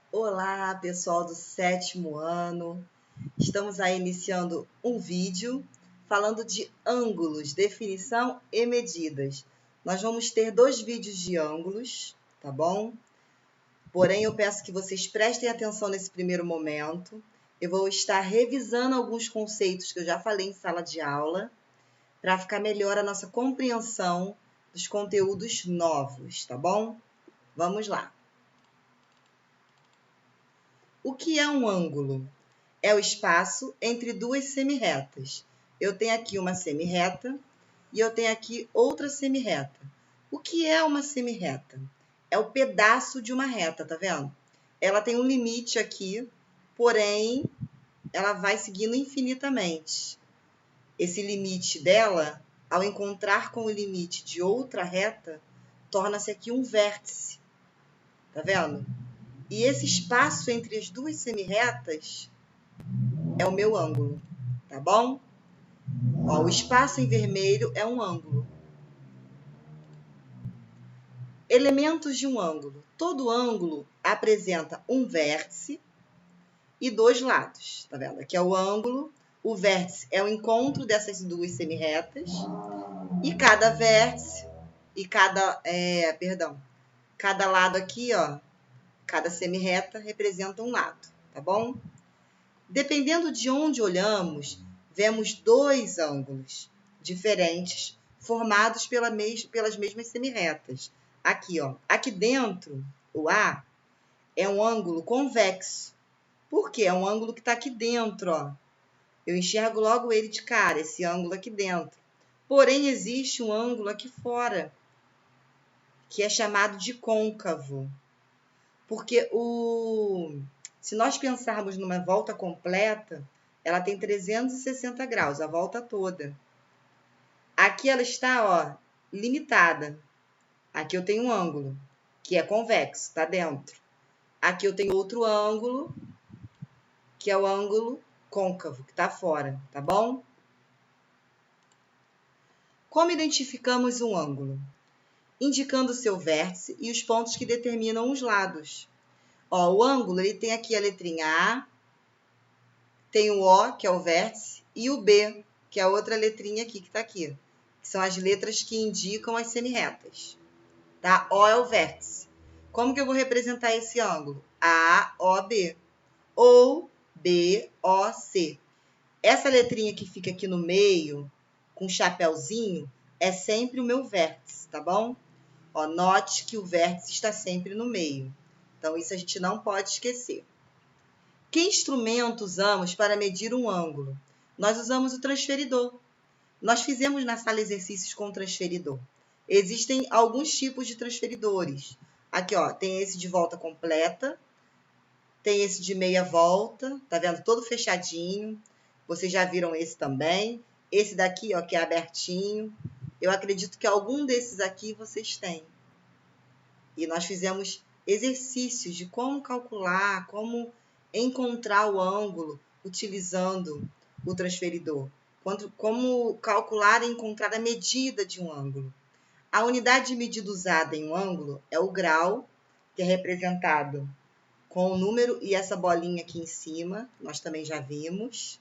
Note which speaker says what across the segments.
Speaker 1: Olá, pessoal do 7º ano. Estamos aí iniciando um vídeo falando de ângulos, definição e medidas. Nós vamos ter 2 vídeos de ângulos, tá bom? Porém, eu peço que vocês prestem atenção nesse primeiro momento. Eu vou estar revisando alguns conceitos que eu já falei em sala de aula, para ficar melhor a nossa compreensão dos conteúdos novos, tá bom? Vamos lá. O que é um ângulo? É o espaço entre duas semirretas. Eu tenho aqui uma semirreta e eu tenho aqui outra semirreta. O que é uma semirreta? É o pedaço de uma reta, tá vendo? Ela tem um limite aqui, porém, ela vai seguindo infinitamente. Esse limite dela, ao encontrar com o limite de outra reta, torna-se aqui um vértice, tá vendo? E esse espaço entre as duas semirretas é o meu ângulo, tá bom? Ó, o espaço em vermelho é um ângulo. Elementos de um ângulo. Todo ângulo apresenta um vértice e 2 lados, tá vendo? Aqui é o ângulo, o vértice é o encontro dessas duas semirretas e cada vértice e cada lado aqui, ó, cada semirreta representa um lado, tá bom? Dependendo de onde olhamos, vemos 2 ângulos diferentes formados pelas mesmas semirretas. Aqui, ó, aqui dentro, o A é um ângulo convexo. Por quê? É um ângulo que está aqui dentro, ó. Eu enxergo logo ele de cara, esse ângulo aqui dentro. Porém, existe um ângulo aqui fora, que é chamado de côncavo. Porque se nós pensarmos numa volta completa, ela tem 360 graus, a volta toda. Aqui ela está, ó, limitada. Aqui eu tenho um ângulo, que é convexo, está dentro. Aqui eu tenho outro ângulo, que é o ângulo côncavo, que está fora, tá bom? Como identificamos um ângulo? Indicando o seu vértice e os pontos que determinam os lados. Ó, o ângulo, ele tem aqui a letrinha A, tem o O, que é o vértice, e o B, que é a outra letrinha aqui, que está aqui. Que são as letras que indicam as semirretas. Tá? O é o vértice. Como que eu vou representar esse ângulo? AOB. Ou BOC. Essa letrinha que fica aqui no meio, com um chapéuzinho, é sempre o meu vértice, tá bom? Ó, note que o vértice está sempre no meio. Então, isso a gente não pode esquecer. Que instrumento usamos para medir um ângulo? Nós usamos o transferidor. Nós fizemos na sala exercícios com o transferidor. Existem alguns tipos de transferidores. Aqui, ó, tem esse de volta completa, tem esse de meia volta, tá vendo? Todo fechadinho. Vocês já viram esse também. Esse daqui, ó, que é abertinho. Eu acredito que algum desses aqui vocês têm. E nós fizemos exercícios de como calcular, como encontrar o ângulo utilizando o transferidor. Como calcular e encontrar a medida de um ângulo. A unidade de medida usada em um ângulo é o grau, que é representado com o número e essa bolinha aqui em cima, nós também já vimos.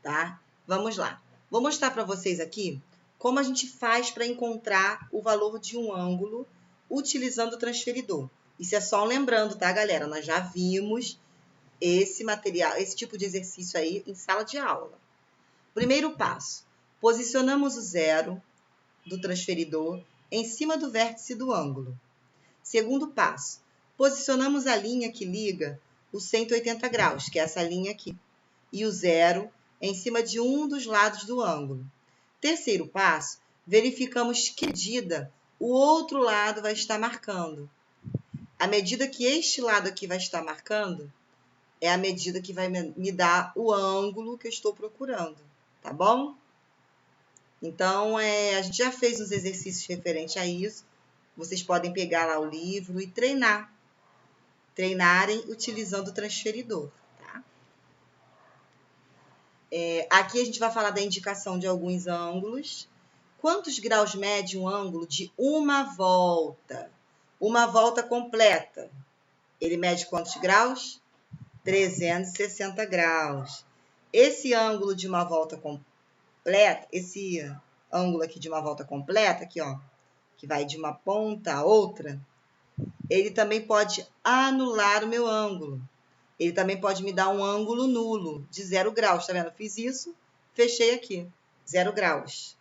Speaker 1: Tá? Vamos lá. Vou mostrar para vocês aqui como a gente faz para encontrar o valor de um ângulo utilizando o transferidor. Isso é só um lembrando, tá, galera? Nós já vimos esse material, esse tipo de exercício aí em sala de aula. Primeiro passo, posicionamos o zero do transferidor em cima do vértice do ângulo. Segundo passo, posicionamos a linha que liga o 180 graus, que é essa linha aqui, e o zero em cima de um dos lados do ângulo. Terceiro passo, verificamos que medida o outro lado vai estar marcando. A medida que este lado aqui vai estar marcando é a medida que vai me dar o ângulo que eu estou procurando, tá bom? Então, a gente já fez uns exercícios referentes a isso. Vocês podem pegar lá o livro e treinarem utilizando o transferidor. Tá? Aqui a gente vai falar da indicação de alguns ângulos. Quantos graus mede um ângulo de uma volta? Uma volta completa, ele mede quantos graus? 360 graus. Esse ângulo de uma volta completa, esse ângulo aqui de uma volta completa, aqui, ó, que vai de uma ponta a outra, ele também pode anular o meu ângulo. Ele também pode me dar um ângulo nulo de 0 graus, tá vendo? Fiz isso, fechei aqui, 0 graus.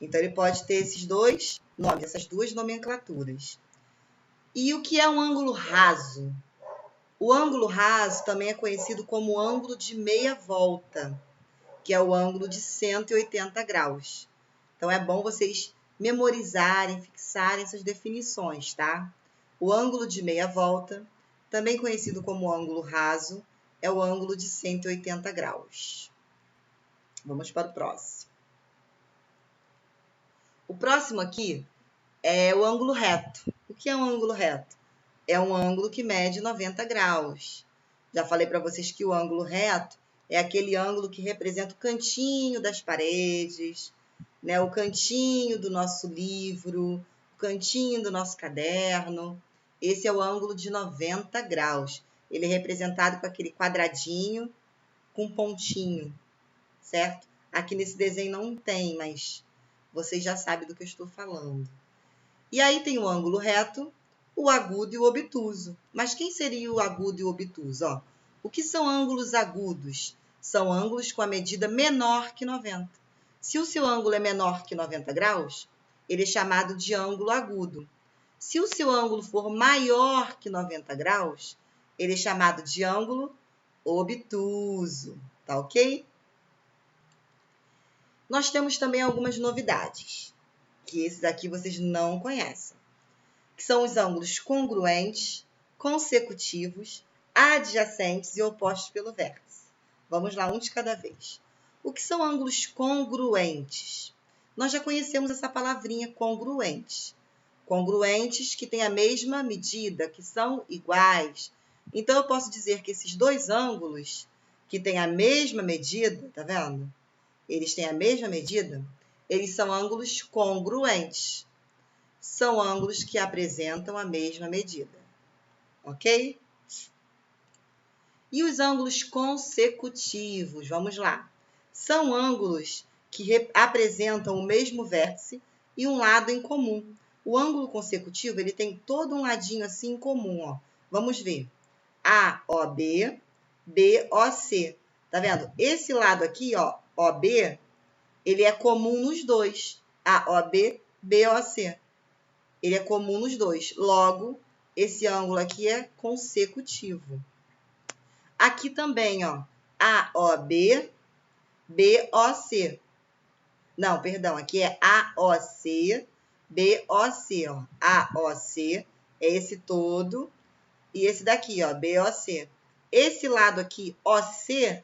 Speaker 1: Então, ele pode ter esses dois nomes, essas duas nomenclaturas. E o que é um ângulo raso? O ângulo raso também é conhecido como ângulo de meia volta, que é o ângulo de 180 graus. Então, é bom vocês memorizarem, fixarem essas definições, tá? O ângulo de meia volta, também conhecido como ângulo raso, é o ângulo de 180 graus. Vamos para o próximo. O próximo aqui é o ângulo reto. O que é um ângulo reto? É um ângulo que mede 90 graus. Já falei para vocês que o ângulo reto é aquele ângulo que representa o cantinho das paredes, né? O cantinho do nosso livro, o cantinho do nosso caderno. Esse é o ângulo de 90 graus. Ele é representado com aquele quadradinho com pontinho, certo? Aqui nesse desenho não tem, mas vocês já sabem do que eu estou falando. E aí tem o ângulo reto, o agudo e o obtuso. Mas quem seria o agudo e o obtuso? Ó, o que são ângulos agudos? São ângulos com a medida menor que 90. Se o seu ângulo é menor que 90 graus, ele é chamado de ângulo agudo. Se o seu ângulo for maior que 90 graus, ele é chamado de ângulo obtuso. Tá ok? Nós temos também algumas novidades, que esses aqui vocês não conhecem, que são os ângulos congruentes, consecutivos, adjacentes e opostos pelo vértice. Vamos lá, um de cada vez. O que são ângulos congruentes? Nós já conhecemos essa palavrinha congruentes. Congruentes que têm a mesma medida, que são iguais. Então, eu posso dizer que esses dois ângulos que têm a mesma medida, tá vendo? Eles têm a mesma medida, eles são ângulos congruentes. São ângulos que apresentam a mesma medida. Ok? E os ângulos consecutivos? Vamos lá. São ângulos que apresentam o mesmo vértice e um lado em comum. O ângulo consecutivo, ele tem todo um ladinho assim em comum, ó. Vamos ver. AOB, BOC. Tá vendo? Esse lado aqui, ó, OB, ele é comum nos dois. AOB, BOC. Ele é comum nos dois. Logo, esse ângulo aqui é consecutivo. Aqui também, ó, AOB, BOC. Não, perdão, aqui é AOC, BOC, ó. AOC é esse todo e esse daqui, ó, BOC. Esse lado aqui, OC,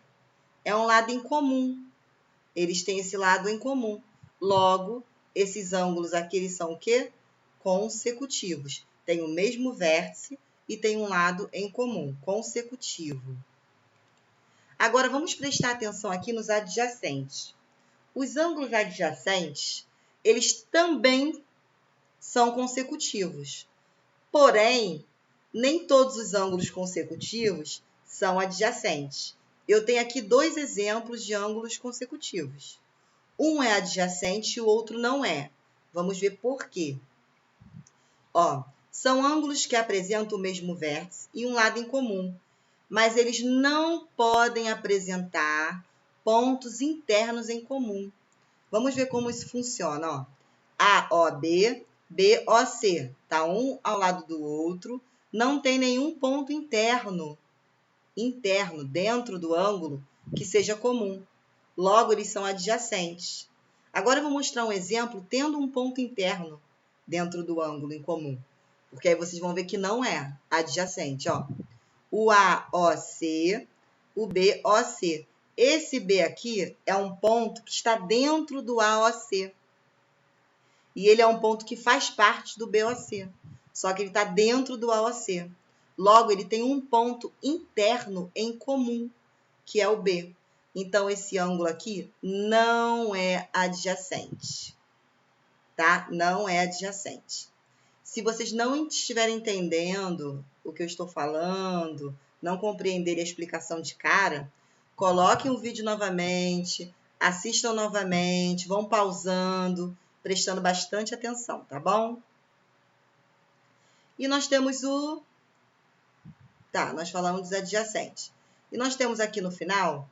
Speaker 1: é um lado em comum. Eles têm esse lado em comum. Logo, esses ângulos aqui, eles são o quê? Consecutivos. Tem o mesmo vértice e tem um lado em comum, consecutivo. Agora, vamos prestar atenção aqui nos adjacentes. Os ângulos adjacentes, eles também são consecutivos. Porém, nem todos os ângulos consecutivos são adjacentes. Eu tenho aqui dois exemplos de ângulos consecutivos. Um é adjacente e o outro não é. Vamos ver por quê. Ó, são ângulos que apresentam o mesmo vértice e um lado em comum, mas eles não podem apresentar pontos internos em comum. Vamos ver como isso funciona, ó. AOB, BOC, tá um ao lado do outro, não tem nenhum ponto interno dentro do ângulo que seja comum. Logo, eles são adjacentes. Agora, eu vou mostrar um exemplo tendo um ponto interno dentro do ângulo em comum, porque aí vocês vão ver que não é adjacente, ó. O AOC, o BOC. Esse B aqui é um ponto que está dentro do AOC. E ele é um ponto que faz parte do BOC. Só que ele está dentro do AOC. Logo, ele tem um ponto interno em comum, que é o B. Então, esse ângulo aqui não é adjacente. Tá? Não é adjacente. Se vocês não estiverem entendendo o que eu estou falando, não compreenderem a explicação de cara, coloquem o vídeo novamente, assistam novamente, vão pausando, prestando bastante atenção, tá bom? E nós temos o... Tá, nós falamos dos adjacentes. E nós temos aqui no final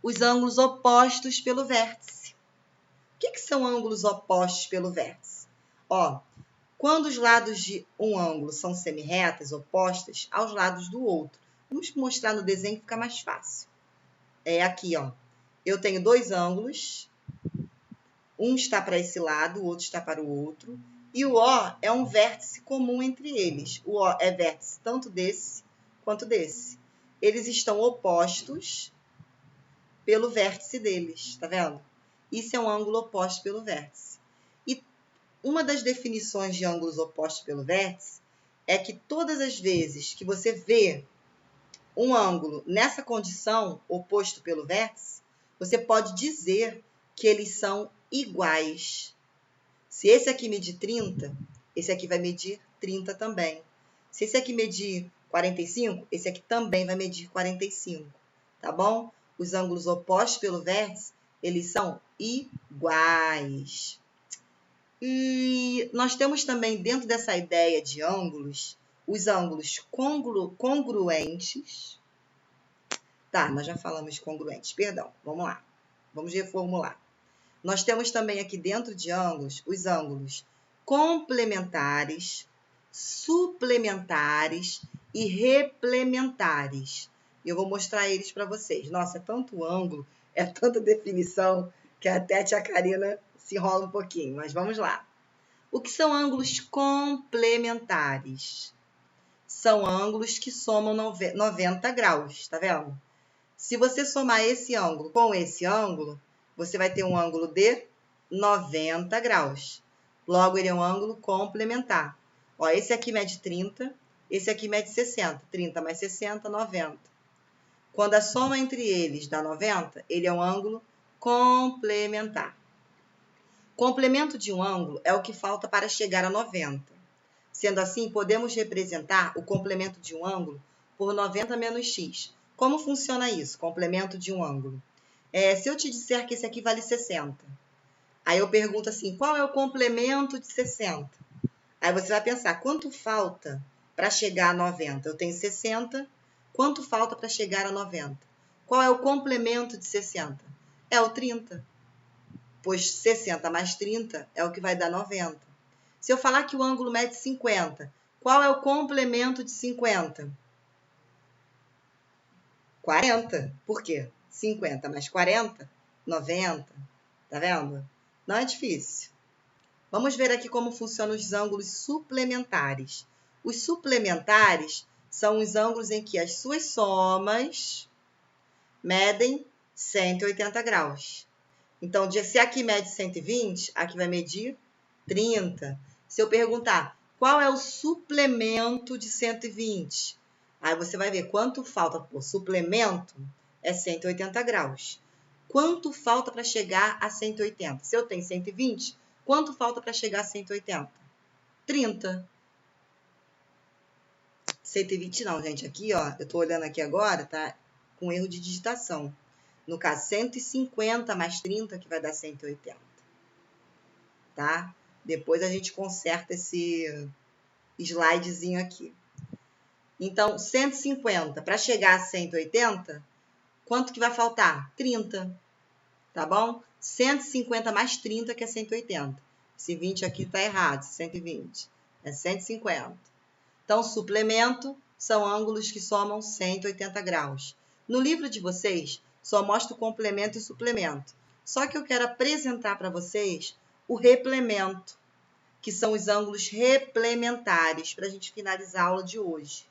Speaker 1: os ângulos opostos pelo vértice. O que são ângulos opostos pelo vértice? Ó, quando os lados de um ângulo são semirretas, opostas aos lados do outro. Vamos mostrar no desenho que fica mais fácil. Aqui, ó. Eu tenho dois ângulos. Um está para esse lado, o outro está para o outro. E o O é um vértice comum entre eles. O O é vértice tanto desse quanto desse. Eles estão opostos pelo vértice deles, tá vendo? Isso é um ângulo oposto pelo vértice. E uma das definições de ângulos opostos pelo vértice é que todas as vezes que você vê um ângulo nessa condição, oposto pelo vértice, você pode dizer que eles são iguais. Se esse aqui medir 30, esse aqui vai medir 30 também. Se esse aqui medir 45, esse aqui também vai medir 45, tá bom? Os ângulos opostos pelo vértice, eles são iguais. E nós temos também, dentro dessa ideia de ângulos, os ângulos congruentes. Tá, nós já falamos de congruentes, perdão. Vamos lá. Vamos reformular. Nós temos também aqui dentro de ângulos, os ângulos complementares, suplementares e replementares. E eu vou mostrar eles para vocês. Nossa, é tanto ângulo, é tanta definição, que até a tia Karina se enrola um pouquinho, mas vamos lá. O que são ângulos complementares? São ângulos que somam 90 graus, tá vendo? Se você somar esse ângulo com esse ângulo, você vai ter um ângulo de 90 graus. Logo, ele é um ângulo complementar. Ó, esse aqui mede 30, esse aqui mede 60. 30 mais 60, 90. Quando a soma entre eles dá 90, ele é um ângulo complementar. Complemento de um ângulo é o que falta para chegar a 90. Sendo assim, podemos representar o complemento de um ângulo por 90 menos x. Como funciona isso, complemento de um ângulo? Se eu te disser que esse aqui vale 60, aí eu pergunto assim, qual é o complemento de 60? Aí você vai pensar, quanto falta para chegar a 90? Eu tenho 60, quanto falta para chegar a 90? Qual é o complemento de 60? É o 30. Pois 60 mais 30 é o que vai dar 90. Se eu falar que o ângulo mede 50, qual é o complemento de 50? 40. Por quê? 50 mais 40, 90. Tá vendo? Não é difícil. Vamos ver aqui como funcionam os ângulos suplementares. Os suplementares são os ângulos em que as suas somas medem 180 graus. Então, se aqui mede 120, aqui vai medir 30. Se eu perguntar, qual é o suplemento de 120? Aí você vai ver quanto falta por suplemento é 180 graus. Quanto falta para chegar a 180? Se eu tenho 120, quanto falta para chegar a 180? 30. 120 não, gente. Aqui, ó, eu estou olhando aqui agora, tá com erro de digitação. No caso, 150 mais 30 que vai dar 180. Tá? Depois a gente conserta esse slidezinho aqui. Então, 150. Para chegar a 180, quanto que vai faltar? 30. Tá bom? 150 mais 30 que é 180. Esse 20 aqui está errado, 120. É 150. Então, suplemento são ângulos que somam 180 graus. No livro de vocês, só mostra o complemento e suplemento. Só que eu quero apresentar para vocês o replemento, que são os ângulos replementares, para a gente finalizar a aula de hoje.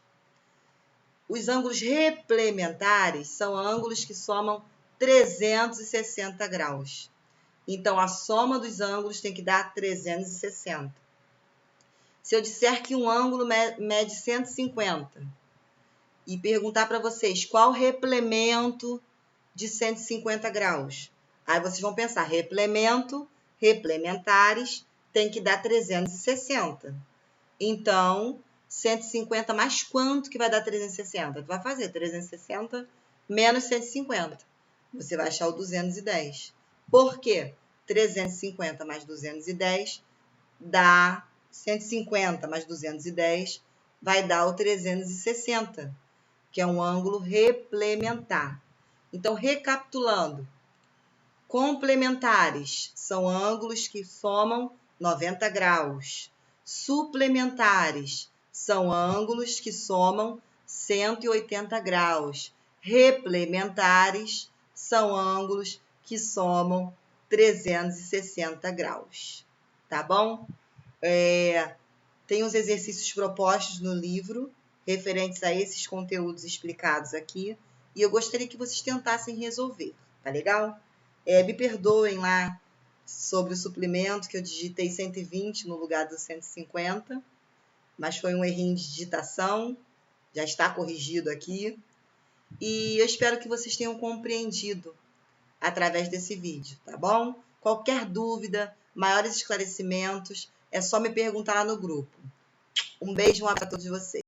Speaker 1: Os ângulos replementares são ângulos que somam 360 graus. Então, a soma dos ângulos tem que dar 360. Se eu disser que um ângulo mede 150 e perguntar para vocês qual o replemento de 150 graus, aí vocês vão pensar replemento, replementares, tem que dar 360. Então, 150 mais quanto que vai dar 360? Tu vai fazer 360 menos 150. Você vai achar o 210. Por quê? 350 mais 210 dá 150 mais 210 vai dar o 360, que é um ângulo replementar. Então, recapitulando, complementares são ângulos que somam 90 graus. Suplementares são ângulos que somam 180 graus. Replementares são ângulos que somam 360 graus. Tá bom? Tem os exercícios propostos no livro, referentes a esses conteúdos explicados aqui, e eu gostaria que vocês tentassem resolver, tá legal? Me perdoem lá sobre o suplemento, que eu digitei 120 no lugar do 150, mas foi um errinho de digitação, já está corrigido aqui, e eu espero que vocês tenham compreendido através desse vídeo, tá bom? Qualquer dúvida, maiores esclarecimentos, é só me perguntar lá no grupo. Um beijo, um abraço a todos vocês.